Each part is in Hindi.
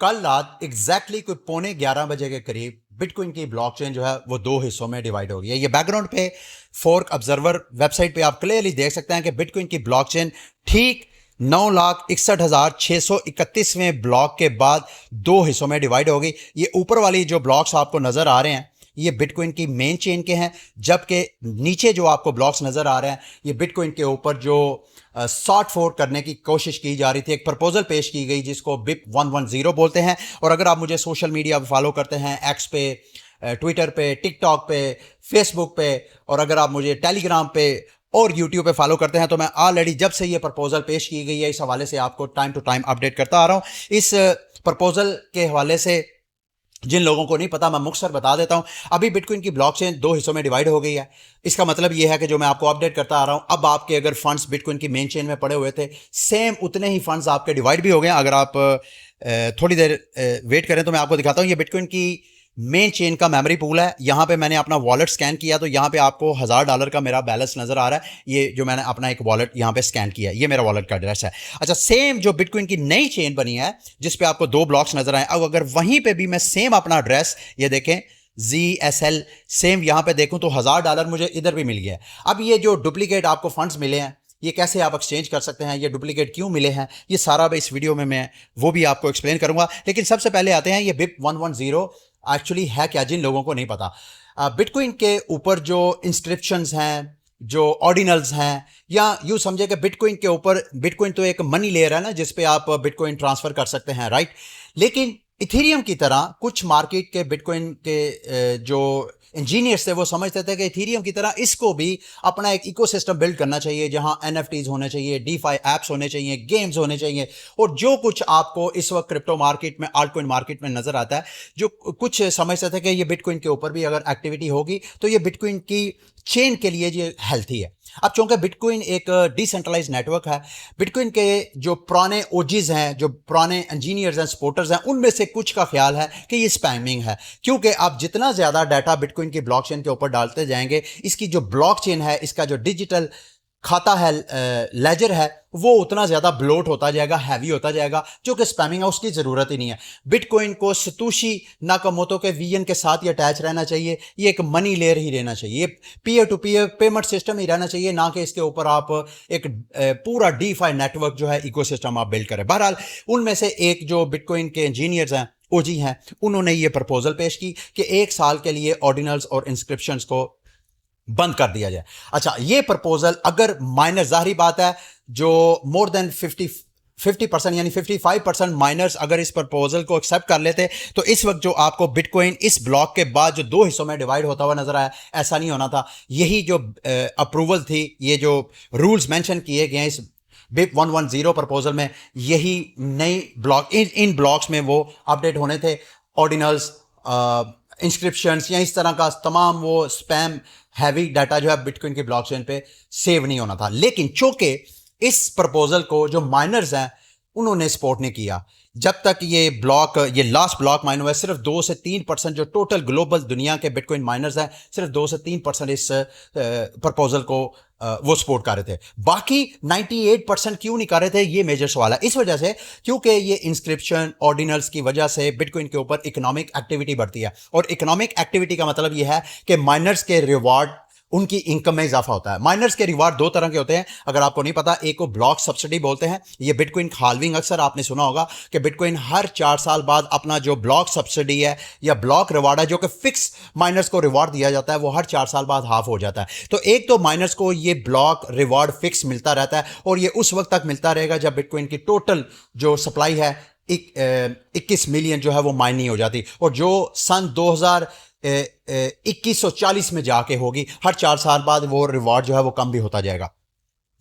कल रात एग्जैक्टली कोई 11:15 बजे के करीब बिटकॉइन की ब्लॉकचेन जो है वो दो हिस्सों में डिवाइड हो गई है। ये बैकग्राउंड पे फोर्क ऑब्जर्वर वेबसाइट पे आप क्लियरली देख सकते हैं कि बिटकॉइन की ब्लॉकचेन ठीक 9,61,631वें ब्लॉक के बाद दो हिस्सों में डिवाइड हो गई। ये ऊपर वाली जो ब्लॉक्स आपको नजर आ रहे हैं ये बिटकॉइन की मेन चेन के हैं, जबकि नीचे जो आपको ब्लॉक्स नजर आ रहे हैं ये बिटकॉइन के ऊपर जो सॉर्ट फोर्क करने की कोशिश की जा रही थी। एक प्रपोजल पेश की गई जिसको BIP 110 बोलते हैं। और अगर आप मुझे सोशल मीडिया पे फॉलो करते हैं, एक्स पे, ट्विटर पे, टिकटॉक पे, फेसबुक पे, और अगर आप मुझे टेलीग्राम पे और यूट्यूब पे फॉलो करते हैं तो मैं ऑलरेडी जब से ये प्रपोजल पेश की गई है इस हवाले से आपको टाइम टू टाइम अपडेट करता आ रहा हूं। इस प्रपोजल के हवाले से जिन लोगों को नहीं पता मैं मुख्तसर बता देता हूं। अभी बिटकॉइन की ब्लॉकचेन दो हिस्सों में डिवाइड हो गई है। इसका मतलब यह है कि जो मैं आपको अपडेट करता आ रहा हूं, अब आपके अगर फंड्स बिटकॉइन की मेन चेन में पड़े हुए थे, सेम उतने ही फंड्स आपके डिवाइड भी हो गए। अगर आप थोड़ी देर वेट करें तो मैं आपको दिखाता हूं। ये बिटकॉइन की मेन चेन का मेमोरी पूल है। यहां पे मैंने अपना वॉलेट स्कैन किया तो यहां पे आपको $1000 का मेरा बैलेंस नजर आ रहा है। ये जो मैंने अपना एक वॉलेट यहां पे स्कैन किया है, ये मेरा वॉलेट का एड्रेस है। अच्छा, सेम जो बिटकॉइन की नई चेन बनी है जिस पे आपको दो ब्लॉक्स नजर आए, अब अगर वहीं पे भी मैं सेम अपना एड्रेस ये देखें ZSL सेम यहां पे देखूं तो $1000 मुझे इधर भी मिल गया। अब ये जो डुप्लीकेट आपको फंड्स मिले हैं ये कैसे आप एक्सचेंज कर सकते हैं, ये डुप्लीकेट क्यों मिले हैं, ये सारा इस वीडियो में मैं वो भी आपको एक्सप्लेन करूंगा। लेकिन सबसे पहले आते हैं ये BIP 110 एक्चुअली है क्या, जिन लोगों को नहीं पता। बिटकॉइन के ऊपर जो इंस्क्रिप्शंस हैं, जो ऑर्डिनल्स हैं, या यूं समझे कि बिटकॉइन के ऊपर, बिटकॉइन तो एक मनी लेयर है ना जिसपे आप बिटकॉइन ट्रांसफर कर सकते हैं, राइट। लेकिन इथेरियम की तरह कुछ मार्केट के बिटकॉइन के जो इंजीनियर्स थे वो समझते थे कि इथेरियम की तरह इसको भी अपना एक इकोसिस्टम बिल्ड करना चाहिए जहां NFTs होने चाहिए, डीफाई एप्स होने चाहिए, गेम्स होने चाहिए, और जो कुछ आपको इस वक्त क्रिप्टो मार्केट में, आल्टकॉइन मार्केट में नजर आता है, जो कुछ समझते थे कि ये बिटकॉइन के ऊपर भी अगर एक्टिविटी होगी तो ये बिटकॉइन की चेन के लिए ये हेल्थी है। अब चूंकि बिटकॉइन एक डिसेंट्रलाइज नेटवर्क है, बिटकॉइन के जो पुराने ओजीज हैं, जो पुराने इंजीनियर्स हैं, सपोर्टर्स हैं, उनमें से कुछ का ख्याल है कि ये स्पैमिंग है, क्योंकि आप जितना ज्यादा डाटा बिटकॉइन की ब्लॉकचेन के ऊपर डालते जाएंगे, इसकी जो ब्लॉकचेन है, इसका जो डिजिटल खाता है, लेजर है, वो उतना ज्यादा ब्लोट होता जाएगा, हैवी होता जाएगा, जो कि स्पैमिंग है उसकी जरूरत ही नहीं है। बिटकॉइन को सतोशी नाकामोटो के विजन के साथ ही अटैच रहना चाहिए, ये एक मनी लेयर ही रहना चाहिए, peer to peer payment system ही रहना चाहिए, ना कि इसके ऊपर आप एक पूरा डीफाई नेटवर्क जो है इकोसिस्टम आप बिल्ड करें। बहरहाल उनमें से एक जो बिटकॉइन के इंजीनियर्स हैं, ओजी हैं, उन्होंने ये प्रपोजल पेश की कि 1 साल के लिए ऑर्डिनल्स और इंस्क्रिप्शंस को बंद कर दिया जाए। अच्छा, ये प्रपोजल अगर माइनर, जाहिर बात है, जो मोर देन 50% यानी 55% माइनर्स अगर इस प्रपोजल को एक्सेप्ट कर लेते तो इस वक्त जो आपको बिटकॉइन इस ब्लॉक के बाद जो दो हिस्सों में डिवाइड होता हुआ नजर आया, ऐसा नहीं होना था। यही जो अप्रूवल थी, ये जो रूल्स मेंशन किए गए इस BIP 110 प्रपोजल में, यही नई ब्लॉक, इन ब्लॉक्स में वो अपडेट होने थे। ऑर्डिनल्स, इंस्क्रिप्शंस या इस तरह का तमाम वो स्पैम हैवी डाटा जो है बिटकॉइन की ब्लॉकचेन पे सेव नहीं होना था। लेकिन चूंकि इस प्रपोजल को जो माइनर्स हैं उन्होंने सपोर्ट नहीं किया, जब तक ये ब्लॉक, ये लास्ट ब्लॉक माइन हुआ है, सिर्फ 2 से 3% जो टोटल ग्लोबल दुनिया के बिटकॉइन माइनर्स हैं, सिर्फ 2 से 3% इस प्रपोजल को वो सपोर्ट कर रहे थे। बाकी 98% क्यों नहीं कर रहे थे, ये मेजर सवाल है। इस वजह से क्योंकि ये इंस्क्रिप्शन ऑर्डिनल्स की वजह से बिटकॉइन के ऊपर इकोनॉमिक एक्टिविटी बढ़ती है, और इकोनॉमिक एक्टिविटी का मतलब ये है कि माइनर्स के रिवार्ड, उनकी इनकम में इजाफा होता है। माइनर्स के रिवार्ड दो तरह के होते हैं, अगर आपको नहीं पता, एक को ब्लॉक सब्सिडी बोलते हैं। ये बिटकॉइन हाल्विंग, अक्सर आपने सुना होगा कि बिटकॉइन हर 4 साल बाद अपना जो ब्लॉक सब्सिडी है या ब्लॉक रिवार्ड है, जो कि फिक्स माइनर्स को रिवार्ड दिया जाता है, वो हर 4 साल बाद हाफ हो जाता है। तो एक तो माइनर्स को ये ब्लॉक रिवार्ड फिक्स मिलता रहता है, और ये उस वक्त तक मिलता रहेगा जब बिटकॉइन की टोटल जो सप्लाई है 21 मिलियन जो है वो माइन नहीं हो जाती, और जो सन 2140 में जाके होगी, हर 4 साल बाद वो रिवार्ड जो है वो कम भी होता जाएगा।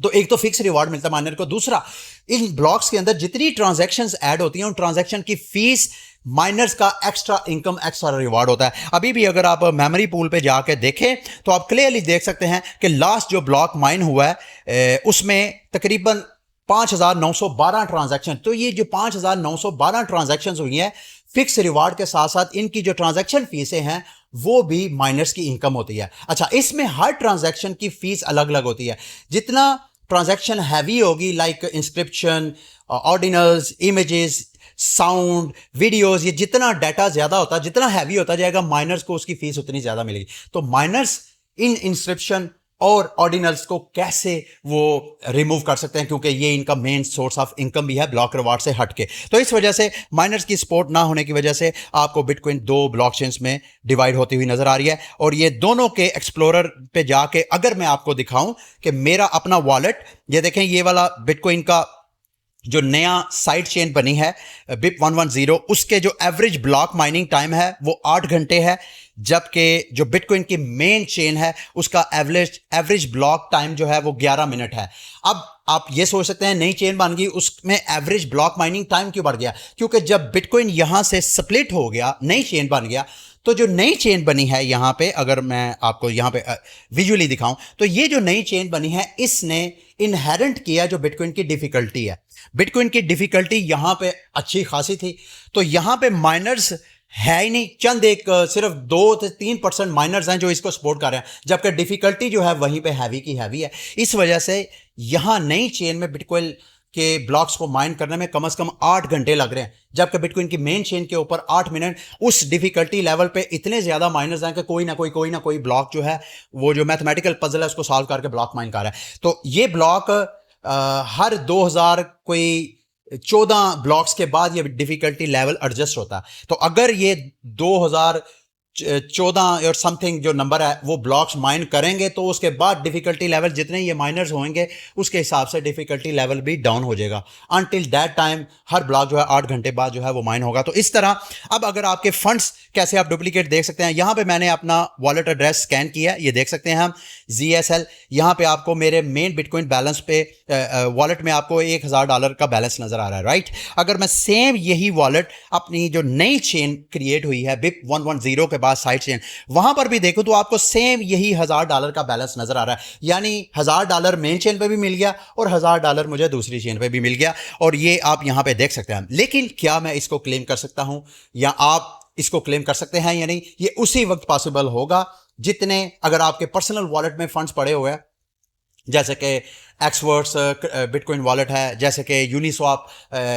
तो एक तो फिक्स रिवार्ड मिलता है माइनर को, दूसरा इन ब्लॉक्स के अंदर जितनी ट्रांजैक्शंस ऐड होती हैं उन ट्रांजैक्शन की फीस माइनर्स का एक्स्ट्रा इनकम, एक्स्ट्रा रिवार्ड होता है। अभी भी अगर आप मेमोरी पूल पे जाके देखें तो आप क्लियरली देख सकते हैं कि लास्ट जो ब्लॉक माइन हुआ है उसमें तकरीबन 5,912 ट्रांजैक्शन। तो ये जो 5,912 ट्रांजैक्शन हुई हैं, फिक्स रिवार्ड के साथ साथ इनकी जो ट्रांजैक्शन फीसें हैं वो भी माइनर्स की इनकम होती है। अच्छा, इसमें हर ट्रांजैक्शन की फीस अलग अलग होती है। जितना ट्रांजैक्शन हैवी होगी, like inscription, ordinals, images, sound, videos, ये जितना डाटा ज़्यादा होता है, जितना हैवी होता जाएगा, माइनर्स को उसकी फीस उतनी ज़्यादा मिलेगी। तो माइनर्स इन इंस्क्रिप्शन और ऑर्डिनल्स को कैसे वो रिमूव कर सकते हैं, क्योंकि ये इनका मेन सोर्स ऑफ इनकम भी है ब्लॉक रिवार्ड से हटके। तो इस वजह से माइनर्स की सपोर्ट ना होने की वजह से आपको बिटकॉइन दो ब्लॉकचेन्स में डिवाइड होती हुई नजर आ रही है। और ये दोनों के एक्सप्लोरर पे जाके अगर मैं आपको दिखाऊं कि मेरा अपना वॉलेट, ये देखें, ये वाला बिटकॉइन का जो नया साइड चेन बनी है BIP 110, उसके जो एवरेज ब्लॉक माइनिंग टाइम है वो 8 घंटे है, जबकि जो बिटकॉइन की मेन चेन है उसका एवरेज ब्लॉक टाइम जो है वो 11 मिनट है। अब आप ये सोच सकते हैं नई चेन बन गई, उसमें एवरेज ब्लॉक माइनिंग टाइम क्यों बढ़ गया? क्योंकि जब बिटकॉइन यहां से स्प्लिट हो गया, नई चेन बन गया, तो जो नई चेन बनी है यहां पे, अगर मैं आपको यहां पे विजुअली दिखाऊं, तो ये जो नई चेन बनी है इसने इनहेरेंट किया जो बिटकॉइन की डिफिकल्टी है। बिटकॉइन की डिफिकल्टी यहां पे अच्छी खासी थी, तो यहां पे माइनर्स है ही नहीं, चंद एक सिर्फ 2-3% माइनर्स हैं जो इसको सपोर्ट कर रहे हैं, जबकि डिफिकल्टी जो है वहीं पे हैवी की हैवी है। इस वजह से यहां नई चेन में बिटकॉइन के ब्लॉक्स को माइन करने में कम से कम 8 घंटे लग रहे हैं, जबकि बिटकॉइन की मेन चेन के ऊपर 8 मिनट। उस डिफिकल्टी लेवल पे इतने ज्यादा माइनर्स हैं कि कोई ना कोई ब्लॉक जो है वो जो मैथमेटिकल पजल है उसको सॉल्व करके ब्लॉक माइन कर रहा है। तो ये ब्लॉक हर 2000 कोई 14 ब्लॉक्स के बाद ये डिफिकल्टी लेवल एडजस्ट होता है। तो अगर ये 2014 और समथिंग जो नंबर है वो ब्लॉक्स माइन करेंगे, तो उसके बाद डिफिकल्टी लेवल जितने ये माइनर्स होंगे उसके हिसाब से डिफिकल्टी लेवल भी डाउन हो जाएगा। Until that time her block जो है 8 घंटे बाद जो है वो माइन होगा। तो इस तरह अब अगर आपके फंड्स कैसे आप डुप्लीकेट देख सकते हैं, यहां पे मैंने अपना वॉलेट एड्रेस स्कैन किया, ये देख सकते हैं हम ZSL। यहां पे आपको मेरे मेन बिटकॉइन बैलेंस पे वॉलेट में आपको $1000 का बैलेंस नजर आ रहा है, राइट। अगर मैं सेम यही वॉलेट अपनी जो नई चेन क्रिएट हुई है BIP 110 के बाद साइड चेन, वहां पर भी देखो तो आपको सेम यही $1000 का बैलेंस नजर आ रहा है। यानी $1000 मेन चेन पे भी मिल गया और $1000 मुझे दूसरी चेन पे भी मिल गया, और ये आप यहां पे देख सकते हैं। लेकिन क्या मैं इसको क्लेम कर सकता हूं या आप इसको क्लेम कर सकते हैं या नहीं? ये उसी वक्त पॉसिबल होगा जितने, अगर आपके पर्सनल वॉलेट में फंड्स पड़े हुए हैं, जैसे कि एक्सवर्ट्स बिटकॉइन वॉलेट है, जैसे कि यूनिस्वैप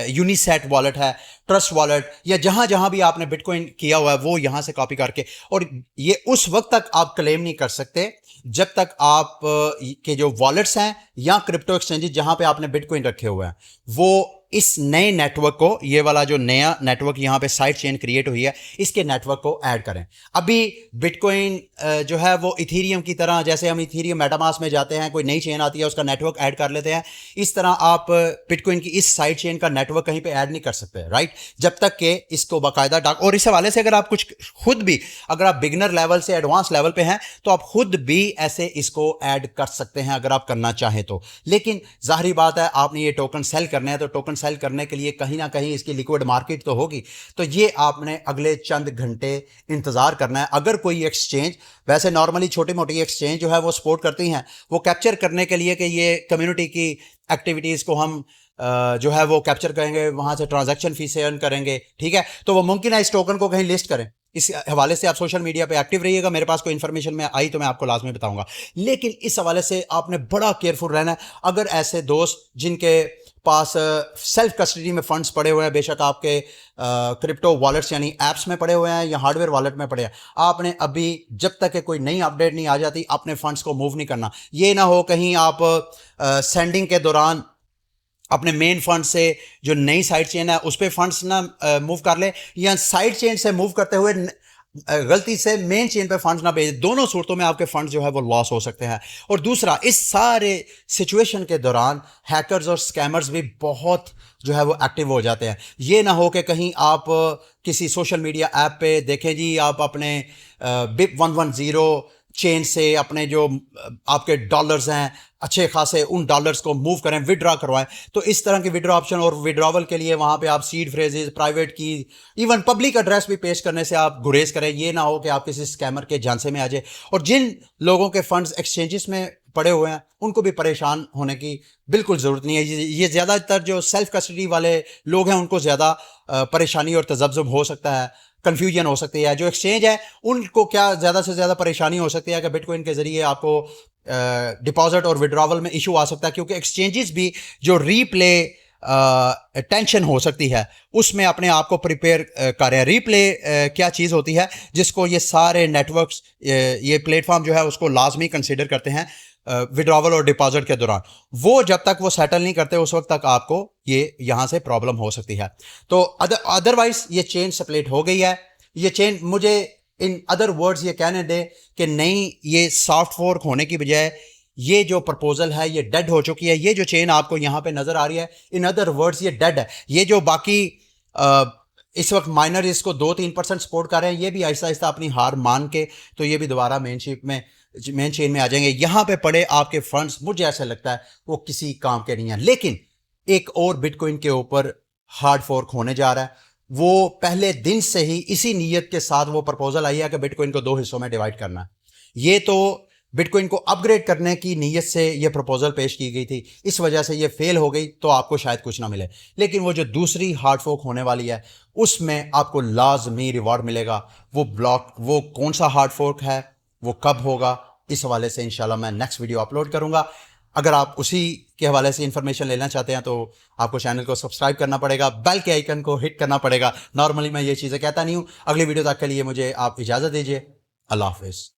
यूनिसेट वॉलेट है, ट्रस्ट वॉलेट, या जहां जहां भी आपने बिटकॉइन किया हुआ है वो यहां से कॉपी करके। और ये उस वक्त तक आप क्लेम नहीं कर सकते जब तक आप के जो वॉलेट्स हैं या क्रिप्टो एक्सचेंजेस जहां पे आपने बिटकॉइन रखे हुए हैं वो इस नए नेटवर्क को, ये वाला जो नया नेटवर्क यहां पे साइड चेन क्रिएट हुई है, इसके नेटवर्क को ऐड करें। अभी बिटकॉइन जो है वो इथीरियम की तरह, जैसे हम इथीरियम मेटामास्क में जाते हैं, कोई नई चेन आती है उसका नेटवर्क ऐड कर लेते हैं, इस तरह आप बिटकॉइन की इस साइड चेन का नेटवर्क कहीं पे ऐड नहीं कर सकते, राइट, जब तक कि इसको बाकायदा डाक। और इस हवाले से अगर आप कुछ खुद भी, अगर आप बिगिनर लेवल से एडवांस लेवल पे हैं तो आप खुद भी ऐसे इसको ऐड कर सकते हैं अगर आप करना चाहें तो। लेकिन जाहिर बात है आपने ये टोकन सेल करने हैं, तो टोकन सेल करने के लिए कहीं ना कहीं इसकी लिक्विड मार्केट तो होगी, तो ये आपने अगले चंद घंटे इंतजार करना है। अगर कोई एक्सचेंज, वैसे नॉर्मली छोटी मोटी एक्सचेंज जो है वो सपोर्ट करती हैं, वो कैप्चर करने के लिए कि ये कम्युनिटी की एक्टिविटीज़ को हम जो है वो कैप्चर करेंगे, वहां से ट्रांजैक्शन फीस से अर्न करेंगे, ठीक है, तो वो मुमकिन है इस टोकन को कहीं लिस्ट करें। इस हवाले से आप सोशल मीडिया पे एक्टिव रहिएगा, मेरे पास कोई इन्फॉर्मेशन में आई तो मैं आपको लाजमी बताऊंगा। लेकिन इस हवाले से आपने बड़ा केयरफुल रहना है। अगर ऐसे दोस्त जिनके पास सेल्फ कस्टडी में फंड्स पड़े हुए हैं, बेशक आपके क्रिप्टो वॉलेट्स यानी एप्स में पड़े हुए हैं या हार्डवेयर वॉलेट में पड़े हैं, आपने अभी जब तक कोई नई अपडेट नहीं आ जाती अपने फंड्स को मूव नहीं करना। ये ना हो कहीं आप सेंडिंग के दौरान अपने मेन फंड से जो नई साइड चेन है उस पर फंड्स ना मूव कर ले, या साइड चेन से मूव करते हुए गलती से मेन चेन पे फंड्स ना भेज। दोनों सूरतों में आपके फंड्स जो है वो लॉस हो सकते हैं। और दूसरा, इस सारे सिचुएशन के दौरान हैकर्स और स्कैमर्स भी बहुत जो है वो एक्टिव हो जाते हैं। ये ना हो कि कहीं आप किसी सोशल मीडिया ऐप पे देखें जी, आप अपने BIP 110 चेन से अपने जो आपके डॉलर्स हैं अच्छे खासे, उन डॉलर्स को मूव करें, विड्रॉ करवाएं, तो इस तरह के विड्रॉ ऑप्शन और विड्रॉवल के लिए वहां पे आप सीड फ्रेजेस, प्राइवेट की, इवन पब्लिक एड्रेस भी पेश करने से आप गुरेज करें। ये ना हो कि आप किसी स्कैमर के झांसे में आ जाए। और जिन लोगों के फंड्स एक्सचेंजेस में पड़े हुए हैं उनको भी परेशान होने की बिल्कुल ज़रूरत नहीं है। ये ज़्यादातर जो सेल्फ कस्टडी वाले लोग हैं उनको ज़्यादा परेशानी और तजब्जुब हो सकता है, कंफ्यूजन हो सकती है। जो एक्सचेंज है उनको क्या ज़्यादा से ज़्यादा परेशानी हो सकती है कि बिटकॉइन के ज़रिए आपको डिपॉजिट और विड्रॉवल में इशू आ सकता है, क्योंकि एक्सचेंजेस भी जो रीप्ले टेंशन हो सकती है, उसमें अपने आप को प्रिपेयर करें। रीप्ले क्या चीज़ होती है जिसको ये सारे नेटवर्क्स, ये प्लेटफॉर्म जो है उसको लाजमी कंसिडर करते हैं विड्रॉवल और डिपॉजिट के दौरान। वो जब तक वो सेटल नहीं करते उस वक्त तक आपको ये यहाँ से प्रॉब्लम हो सकती है। तो अदरवाइज ये चेन स्प्लिट हो गई है। ये चेन, मुझे इन अदर वर्ड्स ये कहने दे कि नहीं, ये सॉफ्ट फोर्क होने की बजाय ये जो प्रपोजल है ये डेड हो चुकी है। ये जो चेन आपको यहाँ पे नजर आ रही है, इन अदर वर्ड्स ये डेड है। ये जो बाकी इस वक्त माइनर इसको 2-3% सपोर्ट कर रहे हैं, ये भी आहिस्ता आहिस्ता अपनी हार मान के तो ये भी दोबारा मेन चेन में आ जाएंगे। यहाँ पे पड़े आपके फंड्स, मुझे ऐसा लगता है वो किसी काम के नहीं है। लेकिन एक और बिटकॉइन के ऊपर हार्ड फोर्क होने जा रहा है। वो पहले दिन से ही इसी नीयत के साथ वो प्रपोजल आई है कि बिटकॉइन को 2 हिस्सों में डिवाइड करना है। ये तो बिटकॉइन को अपग्रेड करने की नीयत से ये प्रपोजल पेश की गई थी, इस वजह से ये फेल हो गई तो आपको शायद कुछ ना मिले। लेकिन वो जो दूसरी हार्ड फोर्क होने वाली है उसमें आपको लाजमी रिवॉर्ड मिलेगा। वो कौन सा हार्ड फोर्क है, वो कब होगा, इस हवाले से इंशाल्लाह मैं नेक्स्ट वीडियो अपलोड करूंगा। अगर आप उसी के हवाले से इंफॉर्मेशन लेना चाहते हैं तो आपको चैनल को सब्सक्राइब करना पड़ेगा, बेल के आइकन को हिट करना पड़ेगा। नॉर्मली मैं ये चीज़ें कहता नहीं हूँ। अगली वीडियो तक के लिए मुझे आप इजाज़त दीजिए। अल्लाह हाफिज़।